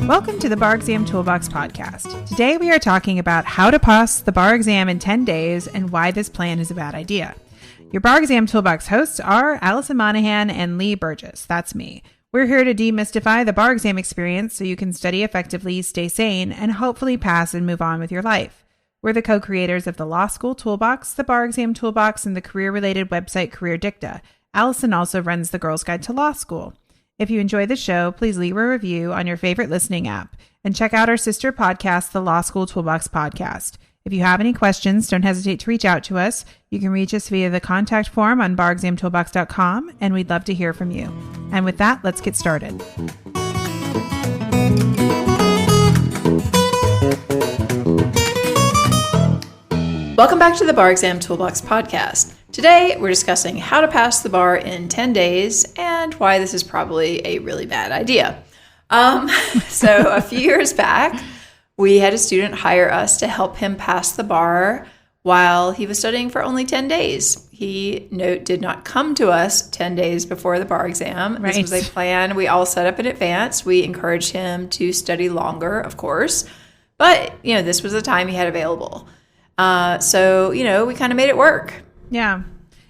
Welcome to the Bar Exam Toolbox podcast. Today we are talking about how to pass the bar exam in 10 days and why this plan is a bad idea. Your Bar Exam Toolbox hosts are Alison Monahan and Lee Burgess. That's me. We're here to demystify the bar exam experience so you can study effectively, stay sane, and hopefully pass and move on with your life. We're the co-creators of the Law School Toolbox, the Bar Exam Toolbox, and the career-related website Career Dicta. Alison also runs the Girls Guide to Law School. If you enjoy the show, please leave a review on your favorite listening app and check out our sister podcast, the Law School Toolbox podcast. If you have any questions, don't hesitate to reach out to us. You can reach us via the contact form on barexamtoolbox.com, and we'd love to hear from you. And with that, let's get started. Welcome back to the Bar Exam Toolbox podcast. Today, we're discussing how to pass the bar in 10 days and why this is probably a really bad idea. So a few years back, we had a student hire us to help him pass the bar while he was studying for only 10 days. He did not come to us 10 days before the bar exam. Right. This was a plan we all set up in advance. We encouraged him to study longer, of course. But, this was the time he had available. So we kind of made it work. Yeah.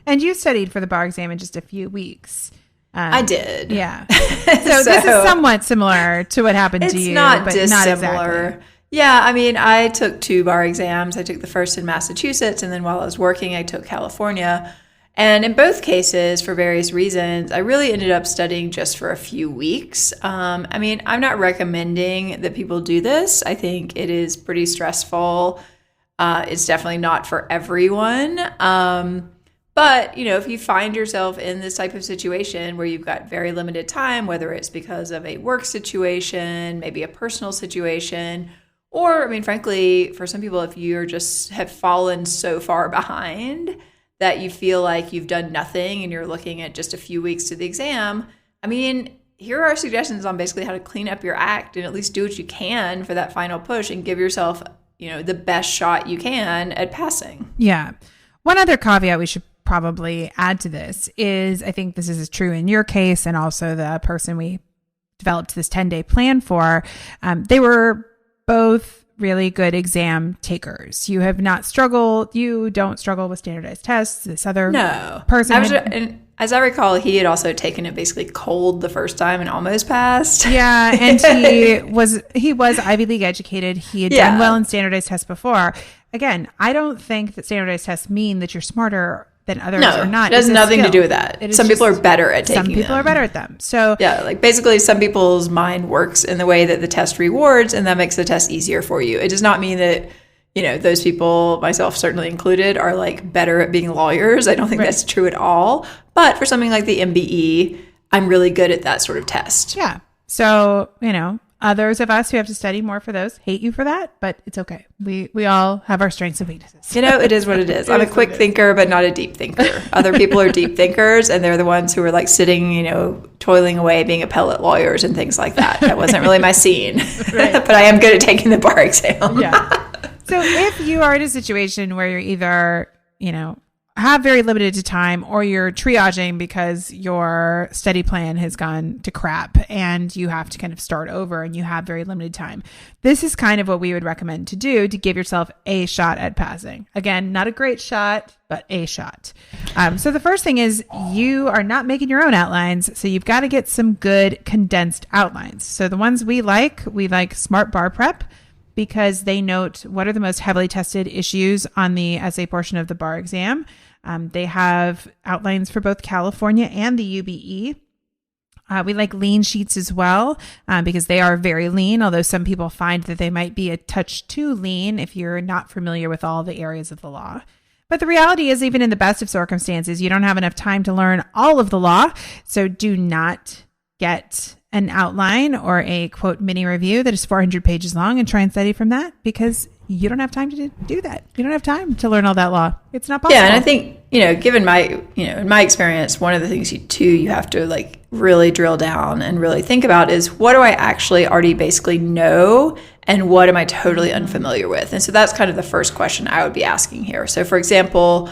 And you studied for the bar exam in just a few weeks. I did. Yeah. So this is somewhat similar to what happened to you. It's not but dissimilar. Not exactly. Yeah. I took 2 bar exams. I took the first in Massachusetts, and then while I was working, I took California. And in both cases, for various reasons, I really ended up studying just for a few weeks. I'm not recommending that people do this. I think it is pretty stressful. It's definitely not for everyone. But, if you find yourself in this type of situation where you've got very limited time, whether it's because of a work situation, maybe a personal situation, or, frankly, for some people, if you're just have fallen so far behind that you feel like you've done nothing and you're looking at just a few weeks to the exam, here are suggestions on basically how to clean up your act and at least do what you can for that final push and give yourself the best shot you can at passing. Yeah. One other caveat we should probably add to this is, I think this is true in your case and also the person we developed this 10-day plan for, they were both really good exam takers. You have not struggled. You don't struggle with standardized tests. This other person. As I recall, he had also taken it basically cold the first time and almost passed. Yeah, and he was Ivy League educated. He had done well in standardized tests before. Again, I don't think that standardized tests mean that you're smarter than others or not. It has nothing to do with that. Some people are better at taking them. Some people are better at them. So basically some people's mind works in the way that the test rewards, and that makes the test easier for you. It does not mean that those people, myself certainly included, are better at being lawyers. I don't think that's true at all. But for something like the MBE, I'm really good at that sort of test. Yeah. So, others of us who have to study more for those hate you for that, but it's okay. We all have our strengths and weaknesses. It is what it is. I'm a quick thinker, but not a deep thinker. Other people are deep thinkers, and they're the ones who are sitting, toiling away, being appellate lawyers and things like that. That wasn't really my scene. But I am good at taking the bar exam. Yeah. So if you are in a situation where you're either, have very limited time or you're triaging because your study plan has gone to crap and you have to kind of start over and you have very limited time, this is kind of what we would recommend to do to give yourself a shot at passing. Again, not a great shot, but a shot. So the first thing is you are not making your own outlines. So you've got to get some good condensed outlines. So the ones we like Smart Bar Prep, because they note what are the most heavily tested issues on the essay portion of the bar exam. They have outlines for both California and the UBE. We like lean sheets as well because they are very lean, although some people find that they might be a touch too lean if you're not familiar with all the areas of the law. But the reality is, even in the best of circumstances, you don't have enough time to learn all of the law. So do not get an outline or a quote mini review that is 400 pages long and try and study from that, because you don't have time to do that. You don't have time to learn all that law. It's not possible. Yeah, and I think, given my, in my experience, one of the things you have to really drill down and really think about is, what do I actually already basically know and what am I totally unfamiliar with? And so that's kind of the first question I would be asking here. So for example,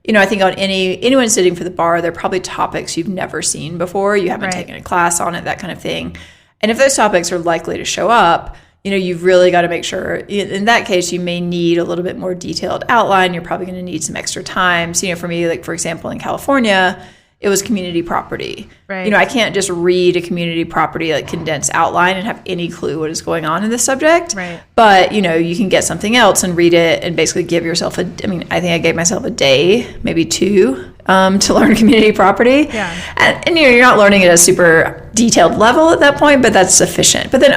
I think on anyone sitting for the bar, there are probably topics you've never seen before. You haven't taken a class on it, that kind of thing. And if those topics are likely to show up, you've really got to make sure, in that case, you may need a little bit more detailed outline. You're probably going to need some extra time. So, for me, like, for example, in California, it was community property. Right. I can't just read a community property, like, condensed outline and have any clue what is going on in this subject. Right. But, you can get something else and read it and basically give yourself I think I gave myself a day, maybe 2, to learn community property. Yeah. And you're not learning at a super detailed level at that point, but that's sufficient. But then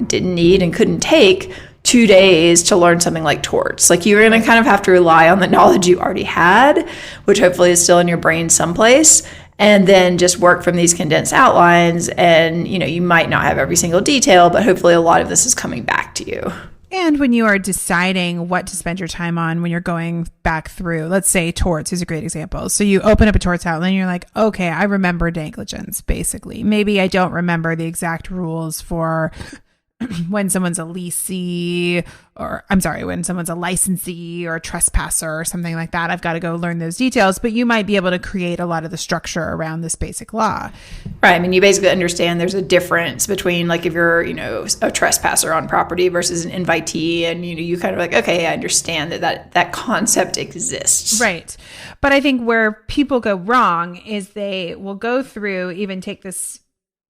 didn't need and couldn't take 2 days to learn something like torts. Like, you're going to kind of have to rely on the knowledge you already had, which hopefully is still in your brain someplace, and then just work from these condensed outlines. And, you might not have every single detail, but hopefully a lot of this is coming back to you. And when you are deciding what to spend your time on, when you're going back through, let's say torts is a great example. So you open up a torts outline and you're like, okay, I remember negligence, basically. Maybe I don't remember the exact rules for when someone's a leasee, when someone's a licensee or a trespasser or something like that. I've got to go learn those details, but you might be able to create a lot of the structure around this basic law. Right. You basically understand there's a difference between, like, if you're, a trespasser on property versus an invitee, and, you kind of like, okay, I understand that concept exists. Right. But I think where people go wrong is they will go through, even take this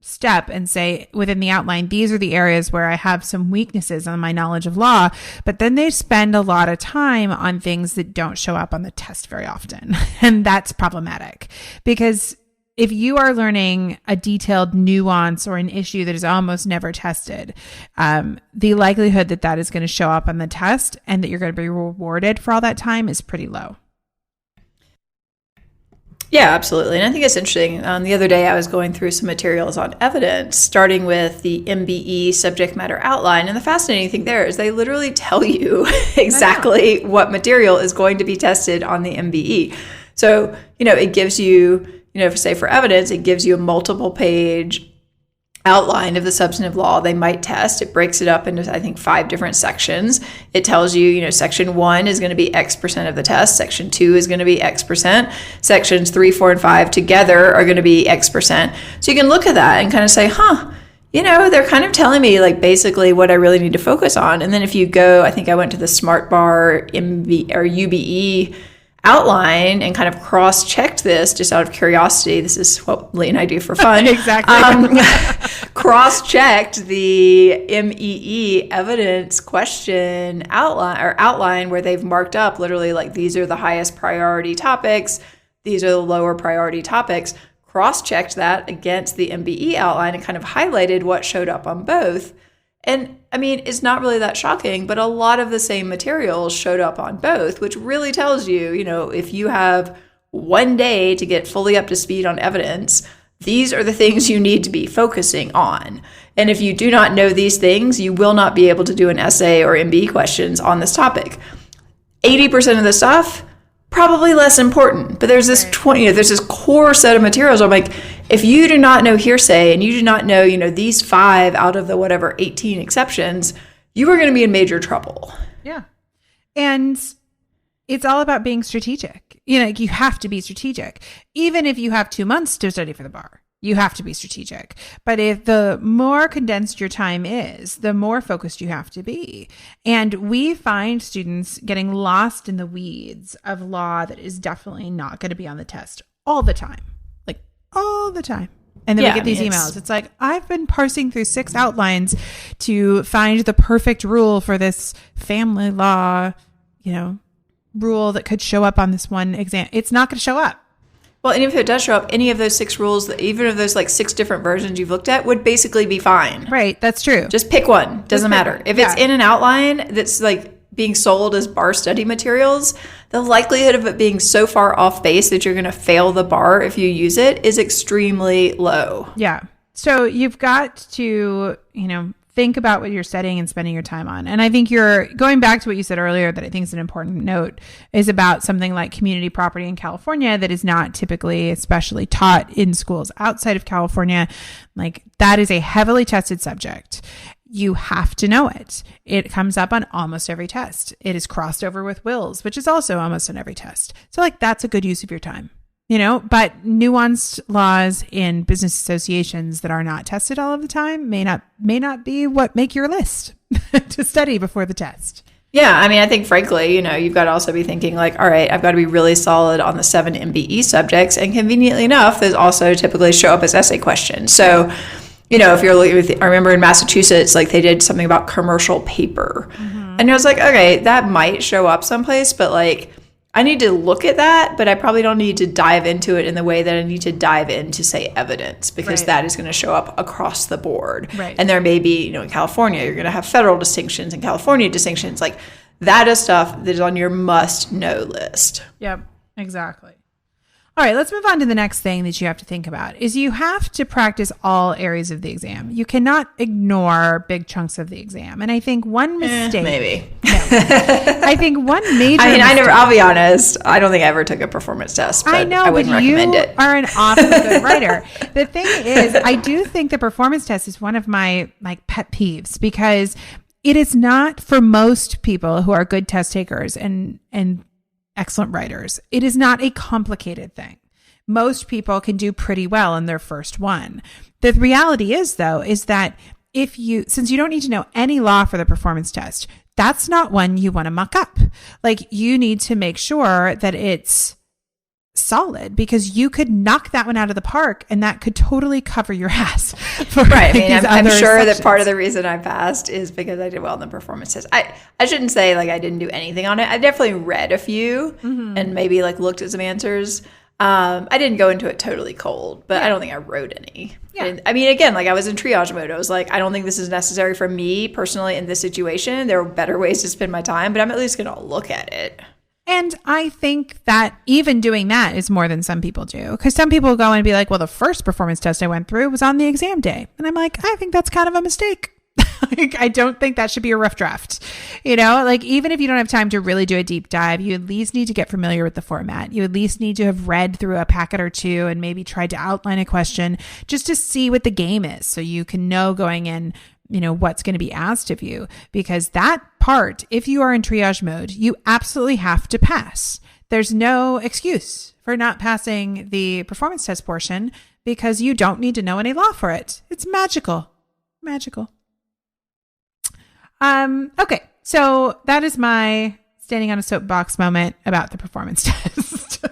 step and say within the outline, these are the areas where I have some weaknesses on my knowledge of law, but then they spend a lot of time on things that don't show up on the test very often. And that's problematic, because if you are learning a detailed nuance or an issue that is almost never tested, the likelihood that is going to show up on the test and that you're going to be rewarded for all that time is pretty low. Yeah, absolutely. And I think it's interesting. The other day, I was going through some materials on evidence, starting with the MBE subject matter outline. And the fascinating thing there is they literally tell you exactly what material is going to be tested on the MBE. So, it gives you, say for evidence, it gives you a multiple page outline of the substantive law they might test. It breaks it up into, I think, 5 different sections. It tells you, section 1 is going to be X% of the test. Section 2 is going to be X%. Sections 3, 4, and 5 together are going to be X%. So you can look at that and kind of say, they're kind of telling me, like, basically what I really need to focus on. And then if you go, I think I went to the Smart Bar UBE outline and kind of cross-checked this just out of curiosity. This is what Lee and I do for fun. Exactly. Cross-checked the MEE evidence question outline where they've marked up literally, like, these are the highest priority topics, these are the lower priority topics. Cross-checked that against the MBE outline and kind of highlighted what showed up on both. And it's not really that shocking, but a lot of the same materials showed up on both, which really tells you, if you have 1 day to get fully up to speed on evidence, these are the things you need to be focusing on. And if you do not know these things, you will not be able to do an essay or MBE questions on this topic. 80% of the stuff, probably less important, but there's this 20, there's this core set of materials. I'm like, if you do not know hearsay and you do not know, these 5 out of the whatever 18 exceptions, you are going to be in major trouble. Yeah. And it's all about being strategic. You have to be strategic. Even if you have 2 months to study for the bar, you have to be strategic. But if the more condensed your time is, the more focused you have to be. And we find students getting lost in the weeds of law that is definitely not going to be on the test all the time. Like, all the time. And then we get these emails. It's like, I've been parsing through 6 outlines to find the perfect rule for this family law, rule that could show up on this one exam. It's not going to show up. Well, and if it does show up, any of those 6 rules, even of those 6 different versions you've looked at, would basically be fine. Right. That's true. Just pick one. Doesn't matter. If it's in an outline that's being sold as bar study materials, the likelihood of it being so far off base that you're going to fail the bar if you use it is extremely low. Yeah. So you've got to, think about what you're studying and spending your time on. And I think you're going back to what you said earlier that I think is an important note is about something like community property in California that is not typically especially taught in schools outside of California. Like, that is a heavily tested subject. you have to know it. It comes up on almost every test. It is crossed over with wills, which is also almost on every test. So like that's a good use of your time, but nuanced laws in business associations that are not tested all of the time may not be what make your list to study before the test. Yeah, I mean, I think frankly, you've got to also be thinking like, all right, I've got to be really solid on the 7 MBE subjects. And conveniently enough, those also typically show up as essay questions. So, if you're looking with, I remember in Massachusetts, like they did something about commercial paper. Mm-hmm. And I was like, okay, that might show up someplace, but like, I need to look at that, but I probably don't need to dive into it in the way that I need to dive into, say, evidence, because that is going to show up across the board. Right. And there may be, in California, you're going to have federal distinctions and California distinctions. Like that is stuff that is on your must-know list. Yep, exactly. All right, let's move on to the next thing that you have to think about is you have to practice all areas of the exam. You cannot ignore big chunks of the exam. And I think one mistake... maybe. No, I think one major mistake, I'll be honest, I don't think I ever took a performance test, but I wouldn't recommend it. You are an awfully good writer. The thing is, I do think the performance test is one of my pet peeves because it is not for most people who are good test takers and excellent writers. It is not a complicated thing. Most people can do pretty well in their first one. The reality is that since you don't need to know any law for the performance test, that's not one you want to muck up. Like you need to make sure that it's solid because you could knock that one out of the park and that could totally cover your ass. Right. I mean, I'm sure that part of the reason I passed is because I did well in the performance test. I shouldn't say like I didn't do anything on it. I definitely read a few and maybe like looked at some answers. I didn't go into it totally cold, but I don't think I wrote any. Yeah. I mean, again, like I was in triage mode. I was like, I don't think this is necessary for me personally in this situation. There are better ways to spend my time, but I'm at least going to look at it. And I think that even doing that is more than some people do. Because some people go and be like, well, the first performance test I went through was on the exam day. And I'm like, I think that's kind of a mistake. I don't think that should be a rough draft. Like even if you don't have time to really do a deep dive, you at least need to get familiar with the format. You at least need to have read through a packet or two and maybe tried to outline a question just to see what the game is. So you can know going in, what's going to be asked of you, because that part, if you are in triage mode, you absolutely have to pass. There's no excuse for not passing the performance test portion because you don't need to know any law for it. It's magical. Okay. So that is my standing on a soapbox moment about the performance test.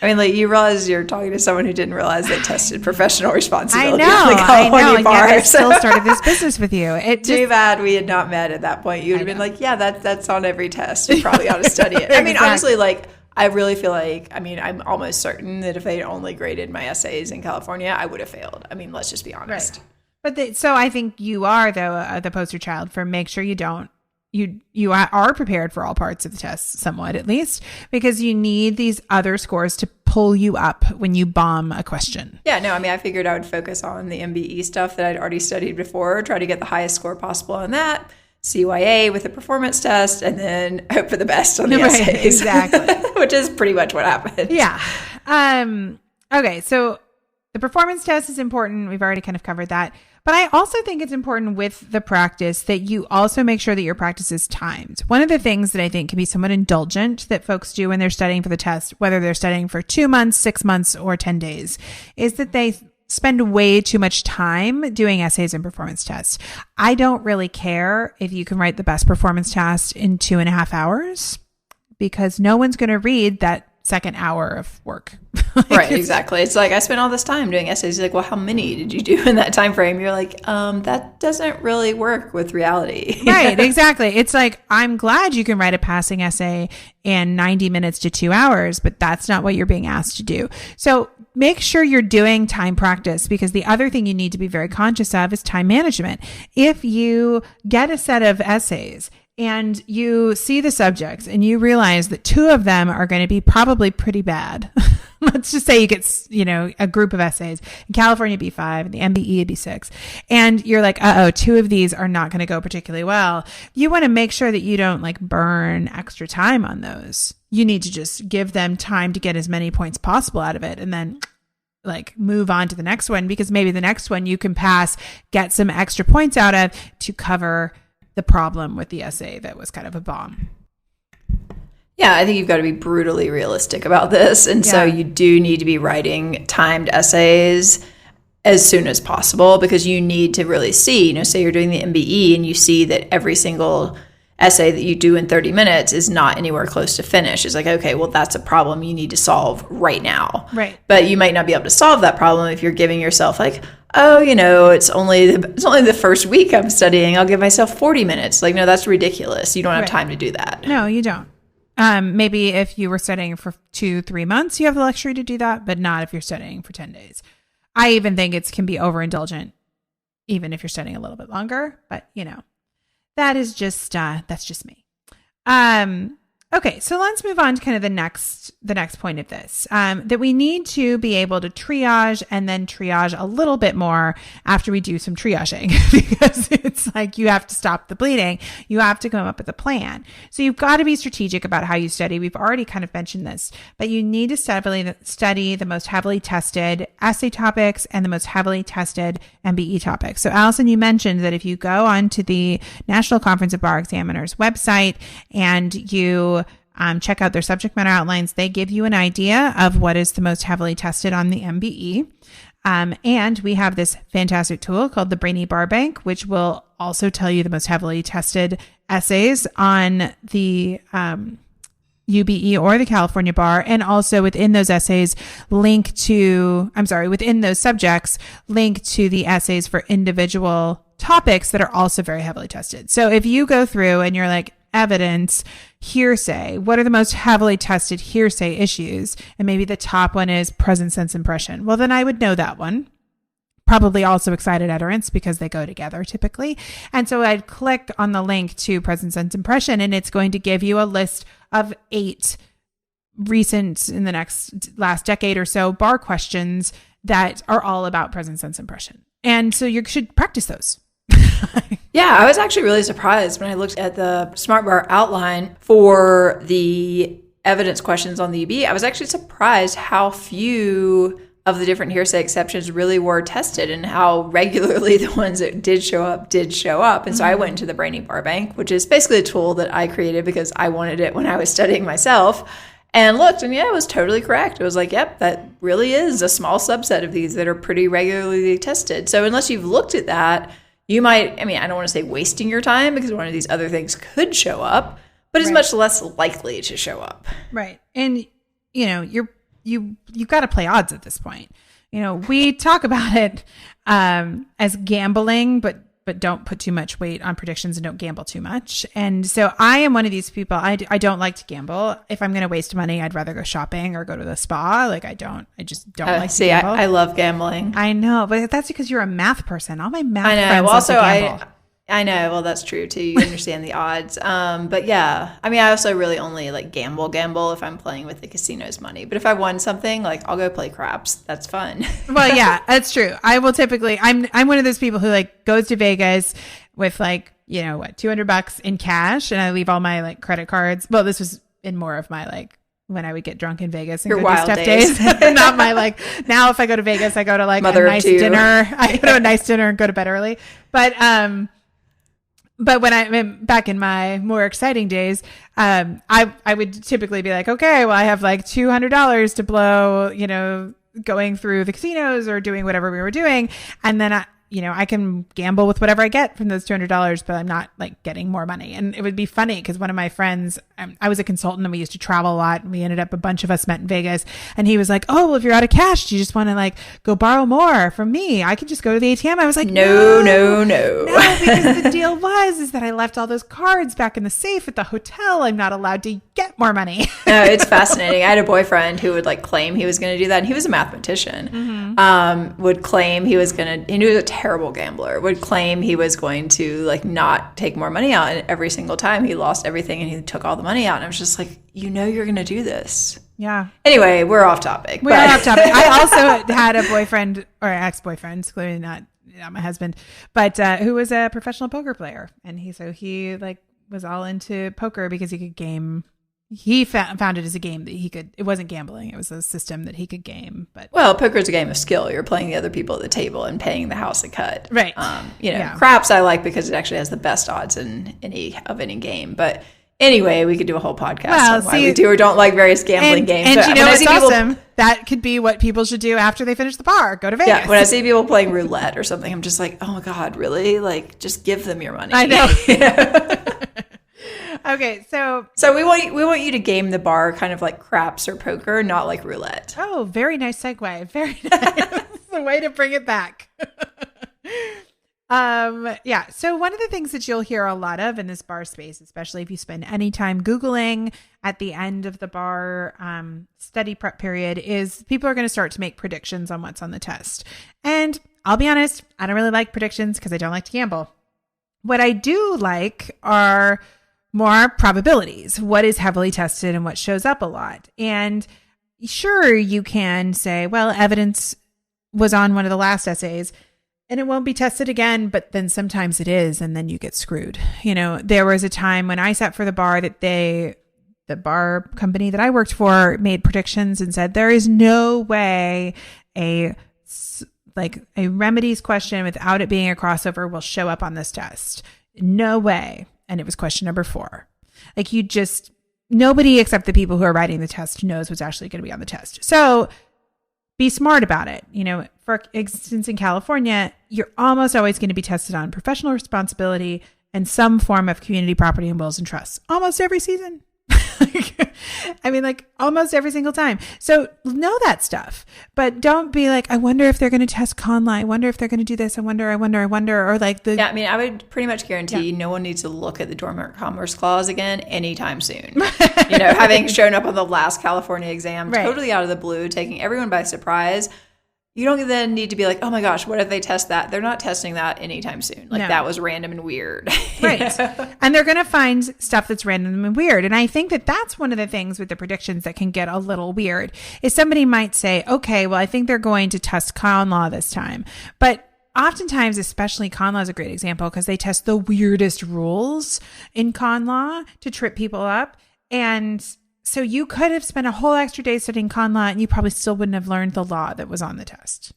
I mean, like you realize you're talking to someone who didn't realize they tested professional responsibility. I know. And yet I still started this business with you. Too bad we had not met at that point. You would have been like, yeah, that's on every test. You probably ought to study it. I mean, honestly, like I really feel like, I'm almost certain that if I had only graded my essays in California, I would have failed. I mean, let's just be honest. Right. But so I think you are though the poster child for make sure you are prepared for all parts of the test, somewhat at least, because you need these other scores to pull you up when you bomb a question. Yeah, no, I figured I would focus on the MBE stuff that I'd already studied before, try to get the highest score possible on that, CYA with the performance test, and then hope for the best on the essays. Exactly. Which is pretty much what happened. Yeah. Okay, so the performance test is important. We've already kind of covered that. But I also think it's important with the practice that you also make sure that your practice is timed. One of the things that I think can be somewhat indulgent that folks do when they're studying for the test, whether they're studying for 2 months, 6 months, or 10 days, is that they spend way too much time doing essays and performance tests. I don't really care if you can write the best performance test in 2.5 hours because no one's going to read that second hour of work. Right, exactly. It's like I spent all this time doing essays. You're like, well, how many did you do in that time frame? You're like, that doesn't really work with reality. Right, exactly. It's like, I'm glad you can write a passing essay in 90 minutes to 2 hours, but that's not what you're being asked to do. So make sure you're doing time practice, because the other thing you need to be very conscious of is time management. If you get a set of essays and you see the subjects and you realize that 2 of them are going to be probably pretty bad. Let's just say you get, a group of essays. In California, it'd be 5, and the MBE would be 6. And you're like, 2 of these are not going to go particularly well. You want to make sure that you don't burn extra time on those. You need to just give them time to get as many points possible out of it and then like move on to the next one, because maybe the next one you can pass, get some extra points out of to cover the problem with the essay that was kind of a bomb. Yeah, I think you've got to be brutally realistic about this. And so you do need to be writing timed essays as soon as possible, because you need to really see, say you're doing the MBE and you see that every single essay that you do in 30 minutes is not anywhere close to finish. It's like, okay, well, that's a problem you need to solve right now. Right. But you might not be able to solve that problem if you're giving yourself like, oh, it's only the first week I'm studying. I'll give myself 40 minutes. Like, no, that's ridiculous. You don't have time to do that. No, you don't. Maybe if you were studying for 2-3 months, you have the luxury to do that, but not if you're studying for 10 days. I even think it can be overindulgent, even if you're studying a little bit longer. But that's just me. Okay, so let's move on to kind of the next point of this, that we need to be able to triage and then triage a little bit more after we do some triaging, because it's like you have to stop the bleeding. You have to come up with a plan. So you've got to be strategic about how you study. We've already kind of mentioned this, but you need to study the most heavily tested essay topics and the most heavily tested MBE topics. So Alison, you mentioned that if you go onto the National Conference of Bar Examiners website and you check out their subject matter outlines, they give you an idea of what is the most heavily tested on the MBE. And we have this fantastic tool called the Brainy Bar Bank, which will also tell you the most heavily tested essays on the UBE or the California Bar. And also within those essays, within those subjects, link to the essays for individual topics that are also very heavily tested. So if you go through and you're like, evidence, hearsay, what are the most heavily tested hearsay issues? And maybe the top one is present sense impression. Well, then I would know that one. Probably also excited utterance, because they go together typically. And so I'd click on the link to present sense impression, and it's going to give you a list of 8 recent, in the last decade or so, bar questions that are all about present sense impression. And so you should practice those. Yeah, I was actually really surprised when I looked at the Smart Bar outline for the evidence questions on the UB. I was actually surprised how few of the different hearsay exceptions really were tested, and how regularly the ones that did show up. And so I went into the Brainy Bar Bank, which is basically a tool that I created because I wanted it when I was studying myself, and looked, and it was totally correct. It was like, yep, that really is a small subset of these that are pretty regularly tested. So unless you've looked at that, you might, I don't want to say wasting your time, because one of these other things could show up, but it's much less likely to show up. Right. And, you've got to play odds at this point. We talk about it as gambling, but don't put too much weight on predictions and don't gamble too much. And so I am one of these people. I don't like to gamble. If I'm going to waste money, I'd rather go shopping or go to the spa. Like I just don't like to gamble. I love gambling. I know, but that's because you're a math person. All my math friends well, love also, to gamble. I know. Well, that's true too. You understand the odds. But yeah, I also really only like gamble if I'm playing with the casino's money. But if I won something, like I'll go play craps. That's fun. Well, yeah, that's true. I will typically, I'm one of those people who like goes to Vegas with like, $200 in cash, and I leave all my like credit cards. Well, this was in more of my like, when I would get drunk in Vegas and Your go do wild stuff days. Not my like, now if I go to Vegas, I go to like Mother a nice dinner. I go to a nice dinner and go to bed early. But when I'm back in my more exciting days, I would typically be like, okay, well, I have like $200 to blow, going through the casinos or doing whatever we were doing. And then I can gamble with whatever I get from those $200, but I'm not like getting more money. And it would be funny because one of my friends, I was a consultant and we used to travel a lot, and we ended up, a bunch of us met in Vegas, and he was like, oh, well, if you're out of cash, do you just want to like go borrow more from me? I could just go to the ATM. I was like, no, because the deal is that I left all those cards back in the safe at the hotel. I'm not allowed to get more money. No, it's fascinating. I had a boyfriend who would like claim he was going to do that. And he was a mathematician, would claim he was going to, he was a terrible gambler, would claim he was going to like not take more money out. And every single time he lost everything and he took all the money out. And I was just like, you're going to do this. Yeah. Anyway, we're off topic. We're off topic. I also had a boyfriend, or ex-boyfriend, clearly not my husband, but who was a professional poker player. And he like was all into poker because he could game he found it as a game that it wasn't gambling. It was a system that he could game. But well, poker is a game of skill. You're playing the other people at the table and paying the house a cut. Right. Craps I like because it actually has the best odds in any game. But anyway, we could do a whole podcast on why we do or don't like various gambling games. And what's awesome? That could be what people should do after they finish the bar. Go to Vegas. Yeah, when I see people playing roulette or something, I'm just like, oh my God, really? Like, just give them your money. I know. Okay, so we want you to game the bar kind of like craps or poker, not like roulette. Oh, very nice segue. Very nice. That's the way to bring it back. Yeah. So one of the things that you'll hear a lot of in this bar space, especially if you spend any time Googling at the end of the bar study prep period, is people are going to start to make predictions on what's on the test. And I'll be honest, I don't really like predictions because I don't like to gamble. What I do like are more probabilities, what is heavily tested and what shows up a lot. And sure, you can say, well, evidence was on one of the last essays and it won't be tested again, but then sometimes it is, and then you get screwed. There was a time when I sat for the bar that the bar company that I worked for made predictions and said, there is no way a remedies question without it being a crossover will show up on this test. No way. And it was question number 4. Nobody except the people who are writing the test knows what's actually going to be on the test. So be smart about it. For instance, in California, you're almost always going to be tested on professional responsibility and some form of community property and wills and trusts almost every season. Almost every single time. So know that stuff, but don't be like, I wonder if they're going to test con law. I wonder if they're going to do this. I wonder, or like the. Yeah. I would pretty much guarantee no one needs to look at the Dormant Commerce Clause again anytime soon. Having shown up on the last California exam, totally out of the blue, taking everyone by surprise. You don't then need to be like, oh my gosh, what if they test that? They're not testing that anytime soon. That was random and weird. Right. And they're going to find stuff that's random and weird. And I think that that's one of the things with the predictions that can get a little weird is somebody might say, okay, well, I think they're going to test con law this time. But oftentimes, especially con law is a great example because they test the weirdest rules in con law to trip people up. And so you could have spent a whole extra day studying con law and you probably still wouldn't have learned the law that was on the test.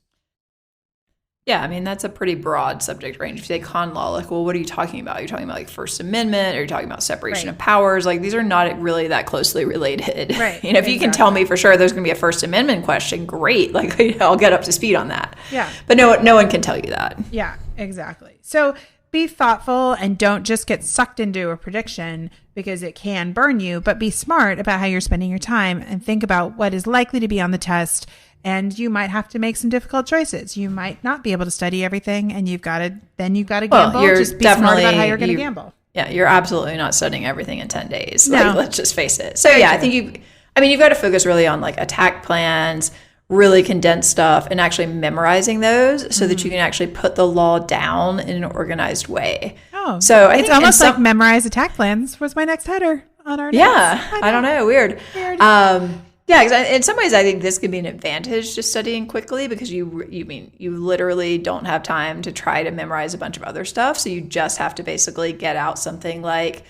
Yeah, that's a pretty broad subject range. If you say con law, what are you talking about? Are you talking about First Amendment? Or are you talking about separation of powers? These are not really that closely related. Right. If you can tell me for sure there's going to be a First Amendment question, great. I'll get up to speed on that. Yeah. But no one can tell you that. Yeah, exactly. So be thoughtful and don't just get sucked into a prediction because it can burn you, but be smart about how you're spending your time and think about what is likely to be on the test. And you might have to make some difficult choices. You might not be able to study everything and you've got to gamble. Just be smart about how you're going to gamble. Yeah, you're absolutely not studying everything in 10 days. No. Let's just face it. So I think you've got to focus really on attack plans, really condensed stuff, and actually memorizing those so that you can actually put the law down in an organized way. Oh, so it's almost like memorize attack plans was my next header on our notes. Yeah, I don't know. Weird. Yeah, in some ways, I think this could be an advantage to studying quickly because you literally don't have time to try to memorize a bunch of other stuff. So you just have to basically get out something like,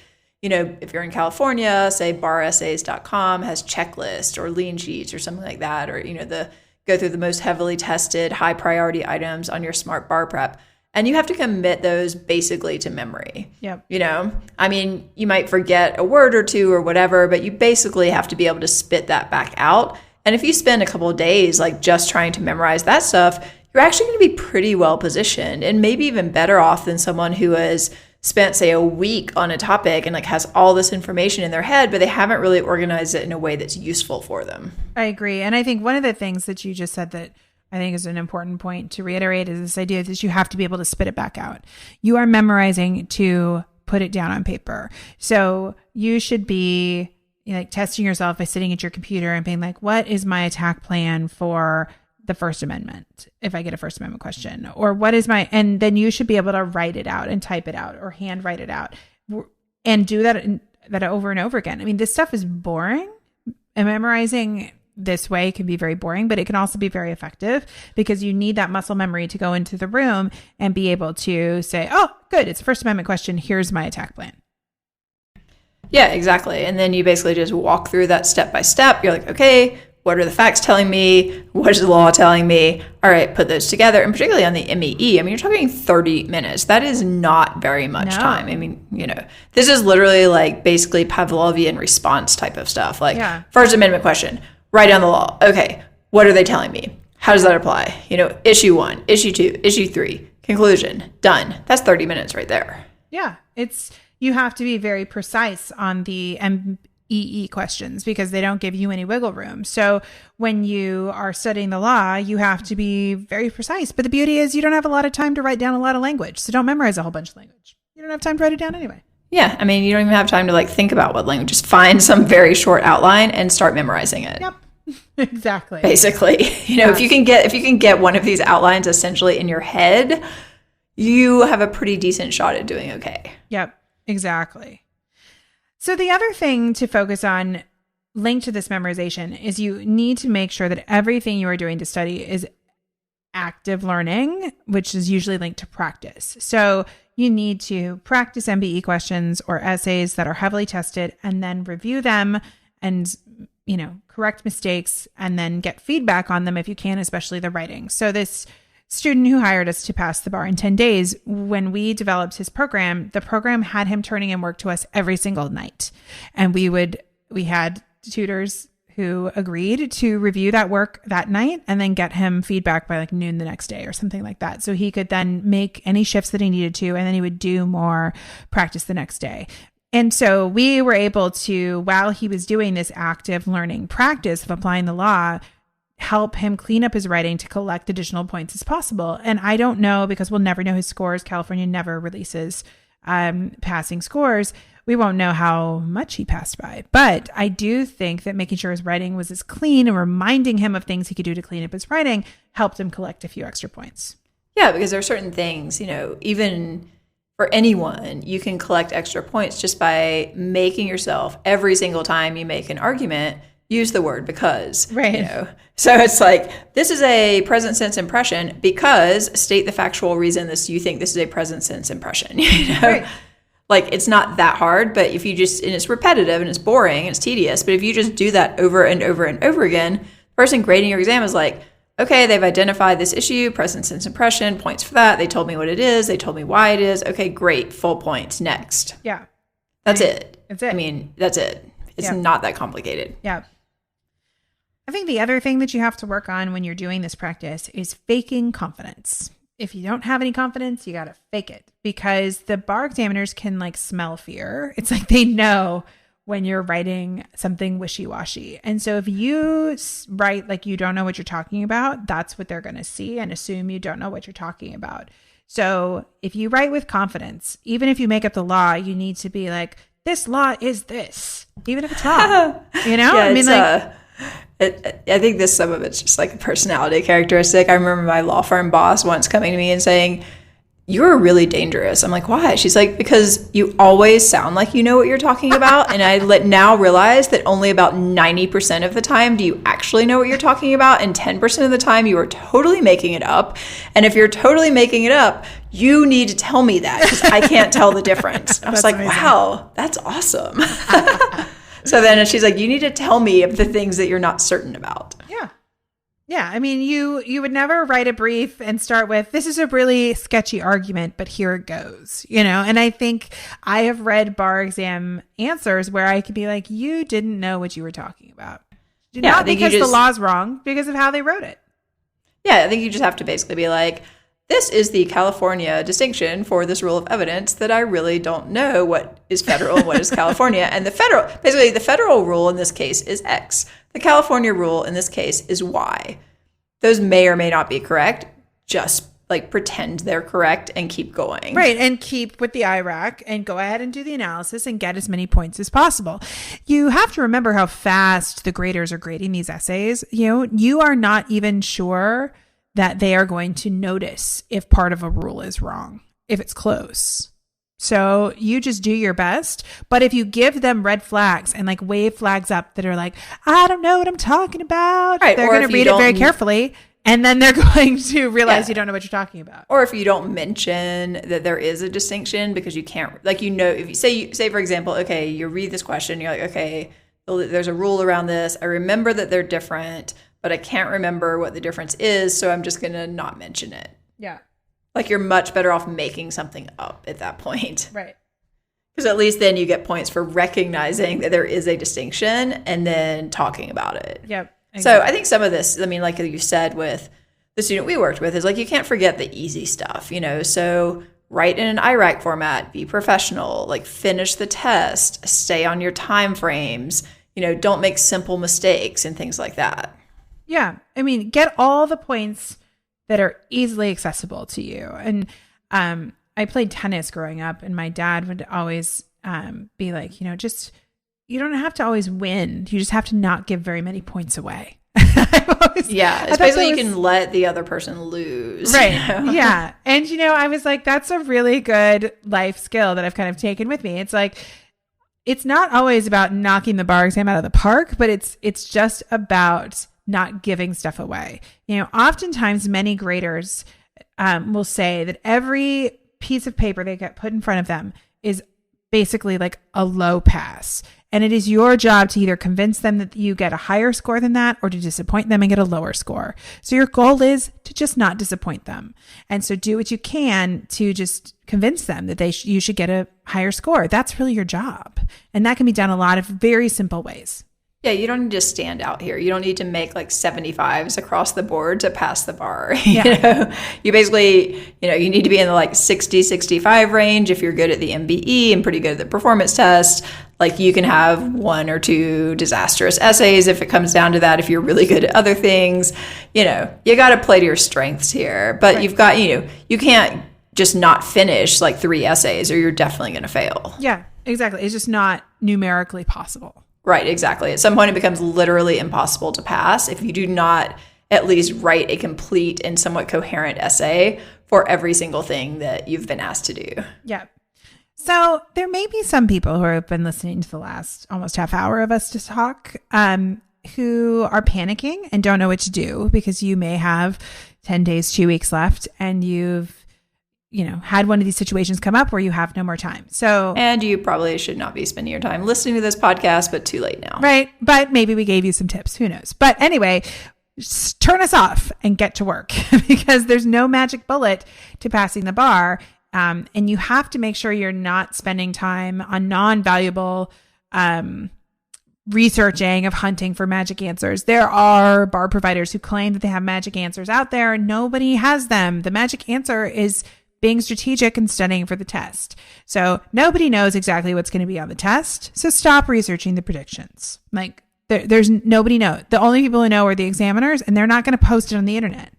if you're in California, say baressays.com has checklists or lean sheets or something like that, or, go through the most heavily tested high priority items on your smart bar prep. And you have to commit those basically to memory. Yep. You might forget a word or two or whatever, but you basically have to be able to spit that back out. And if you spend a couple of days just trying to memorize that stuff, you're actually going to be pretty well positioned and maybe even better off than someone who has spent, say, a week on a topic and has all this information in their head, but they haven't really organized it in a way that's useful for them. I agree. And I think one of the things that you just said that I think is an important point to reiterate is this idea that you have to be able to spit it back out. You are memorizing to put it down on paper. So you should be testing yourself by sitting at your computer and being like, what is my attack plan for the First Amendment if I get a First Amendment question? Or what is and then you should be able to write it out and type it out or hand write it out and do that over and over again. This stuff is boring, and memorizing this way can be very boring, but it can also be very effective because you need that muscle memory to go into the room and be able to say, oh, good, it's a First Amendment question. Here's my attack plan. Yeah, exactly. And then you basically just walk through that step by step. You're like, okay, what are the facts telling me? What is the law telling me? All right, put those together. And particularly on the MEE, I mean, you're talking 30 minutes. That is not very much time. I mean, this is literally like basically Pavlovian response type of stuff. Like, First Amendment question, write down the law. Okay, what are they telling me? How does that apply? Issue 1, issue 2, issue 3, conclusion, done. That's 30 minutes right there. Yeah, you have to be very precise on the MEE questions because they don't give you any wiggle room. So when you are studying the law, you have to be very precise. But the beauty is you don't have a lot of time to write down a lot of language. So don't memorize a whole bunch of language. You don't have time to write it down anyway. Yeah, I mean, you don't even have time to think about what language. Just find some very short outline and start memorizing it. Yep. Exactly. Basically, if you can get one of these outlines essentially in your head, you have a pretty decent shot at doing okay. Yep, exactly. So the other thing to focus on linked to this memorization is you need to make sure that everything you are doing to study is active learning, which is usually linked to practice. So you need to practice MBE questions or essays that are heavily tested and then review them and correct mistakes and then get feedback on them if you can, especially the writing. So this student who hired us to pass the bar in 10 days, when we developed his program, the program had him turning in work to us every single night. And we had tutors who agreed to review that work that night and then get him feedback by noon the next day or something like that. So he could then make any shifts that he needed to, and then he would do more practice the next day. And so we were able to, while he was doing this active learning practice of applying the law, help him clean up his writing to collect additional points as possible. And I don't know, because we'll never know his scores. California never releases passing scores. We won't know how much he passed by. But I do think that making sure his writing was as clean and reminding him of things he could do to clean up his writing helped him collect a few extra points. Yeah, because there are certain things, even for anyone, you can collect extra points just by making yourself, every single time you make an argument, use the word because. Right. So it's like, this is a present sense impression because state the factual reason you think this is a present sense impression. Right. It's not that hard, but if you just, and it's repetitive and it's boring and it's tedious, but if you just do that over and over and over again, the person grading your exam is like, okay, they've identified this issue, present sense impression, points for that. They told me what it is. They told me why it is. Okay, great, full points. Next. Yeah. That's it. That's it. I mean, that's it. It's not that complicated. Yeah. I think the other thing that you have to work on when you're doing this practice is faking confidence. If you don't have any confidence, you got to fake it because the bar examiners can smell fear. It's like they know when you're writing something wishy-washy. And so if you write like you don't know what you're talking about, that's what they're going to see and assume you don't know what you're talking about. So if you write with confidence, even if you make up the law, you need to be like, this law is this, even if it's wrong. Yeah, I think some of it's just a personality characteristic. I remember my law firm boss once coming to me and saying, "You're really dangerous." I'm like, "Why?" She's like, "Because you always sound like you know what you're talking about." And I now realize that only about 90% of the time do you actually know what you're talking about. And 10% of the time you are totally making it up. And if you're totally making it up, you need to tell me that because I can't tell the difference. I was like, amazing. Wow, that's awesome. So then she's like, you need to tell me of the things that you're not certain about. Yeah. Yeah. I mean, you would never write a brief and start with, this is a really sketchy argument, but here it goes, and I think I have read bar exam answers where I could be like, you didn't know what you were talking about. Not because the law's wrong, because of how they wrote it. Yeah. I think you just have to basically be like, this is the California distinction for this rule of evidence that I really don't know what is federal and what is California. And the federal rule in this case is X. The California rule in this case is Y. Those may or may not be correct. Just pretend they're correct and keep going. Right. And keep with the IRAC and go ahead and do the analysis and get as many points as possible. You have to remember how fast the graders are grading these essays. You are not even sure that they are going to notice if part of a rule is wrong, if it's close. So you just do your best. But if you give them red flags and wave flags up that are like, I don't know what I'm talking about, right, they're going to read it very carefully And then they're going to realize you don't know what you're talking about. Or if you don't mention that there is a distinction because you can't, like, if you say, for example, okay, you read this question, you're like, okay, there's a rule around this. I remember that they're different, but I can't remember what the difference is. So I'm just going to not mention it. Yeah. Like, you're much better off making something up at that point. Right. Because at least then you get points for recognizing that there is a distinction and then talking about it. Yep. Exactly. So I think some of this, I mean, like you said with the student we worked with, is like, you can't forget the easy stuff, so write in an IRAC format, be professional, like finish the test, stay on your time frames, don't make simple mistakes and things like that. Yeah. I mean, get all the points that are easily accessible to you. And I played tennis growing up, and my dad would always be like, you don't have to always win. You just have to not give very many points away. It's basically you can let the other person lose. Right. Yeah. And, I was like, that's a really good life skill that I've kind of taken with me. It's like, it's not always about knocking the bar exam out of the park, but it's just about not giving stuff away. Oftentimes many graders will say that every piece of paper they get put in front of them is basically like a low pass. And it is your job to either convince them that you get a higher score than that, or to disappoint them and get a lower score. So your goal is to just not disappoint them. And so do what you can to just convince them that you should get a higher score. That's really your job. And that can be done a lot of very simple ways. Yeah, you don't need to stand out here. You don't need to make like 75s across the board to pass the bar. Yeah. You basically, you need to be in the like 60, 65 range if you're good at the MBE and pretty good at the performance test. Like, you can have 1 or 2 disastrous essays if it comes down to that, if you're really good at other things. You got to play to your strengths here. But right. You've got, you can't just not finish like 3 essays or you're definitely going to fail. Yeah, exactly. It's just not numerically possible. Right, exactly. At some point, it becomes literally impossible to pass if you do not at least write a complete and somewhat coherent essay for every single thing that you've been asked to do. Yeah. So there may be some people who have been listening to the last almost half hour of us to talk who are panicking and don't know what to do, because you may have 10 days, 2 weeks left, and you've had one of these situations come up where you have no more time. And you probably should not be spending your time listening to this podcast, but too late now. Right. But maybe we gave you some tips. Who knows? But anyway, turn us off and get to work, because there's no magic bullet to passing the bar. And you have to make sure you're not spending time on non-valuable researching of hunting for magic answers. There are bar providers who claim that they have magic answers out there, and nobody has them. The magic answer is being strategic and studying for the test. So nobody knows exactly what's going to be on the test. So stop researching the predictions. Like, there's nobody knows. The only people who know are the examiners, and they're not going to post it on the internet.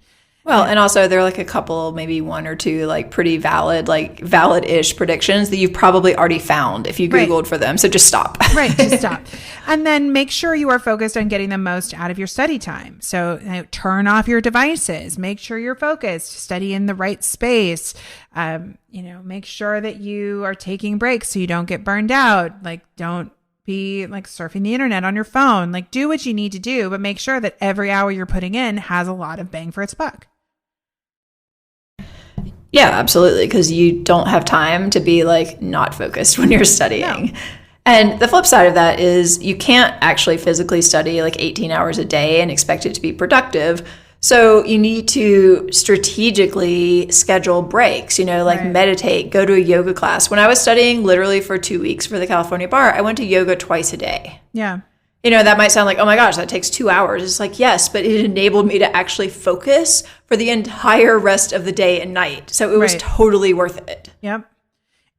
Well, and also there are like a couple, maybe 1 or 2 like pretty valid-ish predictions that you've probably already found if you Googled for them. So just stop. Right, just stop. And then make sure you are focused on getting the most out of your study time. So turn off your devices. Make sure you're focused. Study in the right space. Make sure that you are taking breaks so you don't get burned out. Like, don't be like surfing the internet on your phone. Like, do what you need to do, but make sure that every hour you're putting in has a lot of bang for its buck. Yeah, absolutely. Because you don't have time to be like not focused when you're studying. No. And the flip side of that is you can't actually physically study like 18 hours a day and expect it to be productive. So you need to strategically schedule breaks, right. Meditate, go to a yoga class. When I was studying literally for 2 weeks for the California bar, I went to yoga twice a day. Yeah. That might sound like, oh my gosh, that takes 2 hours. It's like, yes, but it enabled me to actually focus for the entire rest of the day and night. So it was totally worth it. Yep.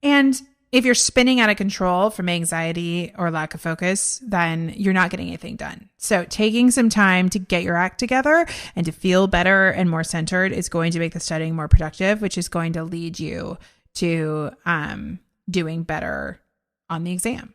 And if you're spinning out of control from anxiety or lack of focus, then you're not getting anything done. So taking some time to get your act together and to feel better and more centered is going to make the studying more productive, which is going to lead you to doing better on the exam.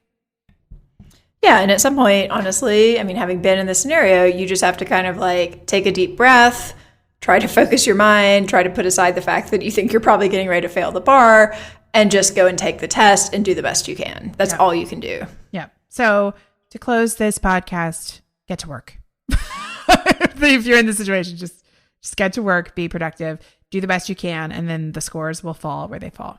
Yeah. And at some point, honestly, having been in this scenario, you just have to kind of like take a deep breath, try to focus your mind, try to put aside the fact that you think you're probably getting ready to fail the bar, and just go and take the test and do the best you can. That's all you can do. Yeah. So to close this podcast, get to work. If you're in this situation, just Just get to work, be productive, do the best you can, and then the scores will fall where they fall.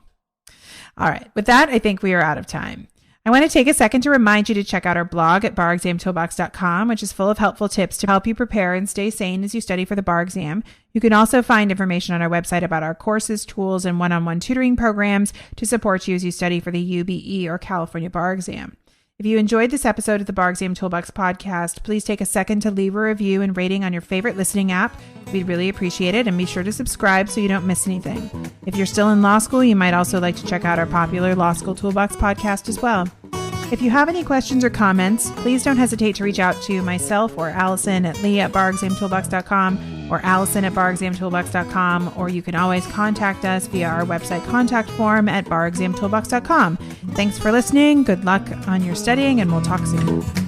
All right. With that, I think we are out of time. I want to take a second to remind you to check out our blog at barexamtoolbox.com, which is full of helpful tips to help you prepare and stay sane as you study for the bar exam. You can also find information on our website about our courses, tools, and one-on-one tutoring programs to support you as you study for the UBE or California bar exam. If you enjoyed this episode of the Bar Exam Toolbox podcast, please take a second to leave a review and rating on your favorite listening app. We'd really appreciate it, and be sure to subscribe so you don't miss anything. If you're still in law school, you might also like to check out our popular Law School Toolbox podcast as well. If you have any questions or comments, please don't hesitate to reach out to myself or Alison at Lee at barexamtoolbox.com or Alison at barexamtoolbox.com, or you can always contact us via our website contact form at barexamtoolbox.com. Thanks for listening. Good luck on your studying, and we'll talk soon.